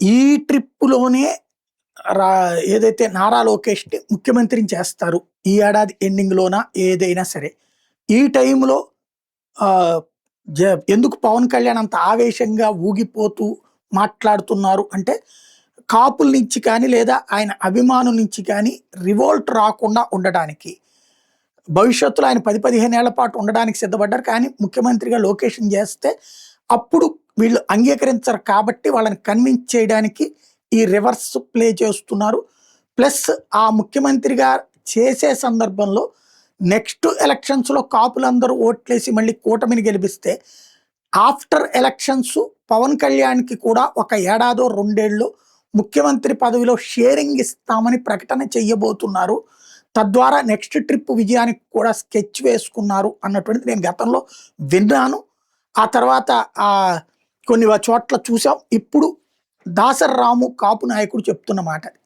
ఈ ట్రిప్పులోనే రా ఏదైతే నారా లోకేష్‌ని ముఖ్యమంత్రిని చేస్తారు. ఈ ఏడాది ఎండింగ్‌లోన ఏదైనా సరే. ఈ టైంలో ఆహ్, జ ఎందుకు పవన్ కళ్యాణ్ అంత ఆవేశంగా ఊగిపోతూ మాట్లాడుతున్నారు అంటే, కాపుల నుంచి కానీ, లేదా ఆయన అభిమానుల నుంచి కానీ రివోల్ట్ రాకుండా ఉండడానికి. భవిష్యత్తులో ఆయన 10, 15 ఏళ్ల పాటు ఉండడానికి సిద్ధపడ్డారు. కానీ ముఖ్యమంత్రిగా లోకేష్‌ని చేస్తే అప్పుడు వీళ్ళు అంగీకరించరు కాబట్టి వాళ్ళని కన్విన్స్ చేయడానికి ఈ రివర్స్ ప్లే చేస్తున్నారు. ప్లస్ ఆ ముఖ్యమంత్రిగా చేసే సందర్భంలో నెక్స్ట్ ఎలక్షన్స్‌లో కాపులందరూ ఓట్లేసి మళ్ళీ కూటమిని గెలిపిస్తే ఆఫ్టర్ ఎలక్షన్స్ పవన్ కళ్యాణ్‌కి కూడా ఒక ఏడాదో, 2 ఏళ్ళో ముఖ్యమంత్రి పదవిలో షేరింగ్ ఇస్తామని ప్రకటన చెయ్యబోతున్నారు. తద్వారా నెక్స్ట్ ట్రిప్ విజయానికి కూడా స్కెచ్ వేసుకున్నారు అన్నటువంటిది నేను గతంలో విన్నాను. ఆ తర్వాత కొన్ని చోట్ల చూసాం. ఇప్పుడు దాసరి రాము కాపు నాయకుడు చెప్తున్న మాట అది.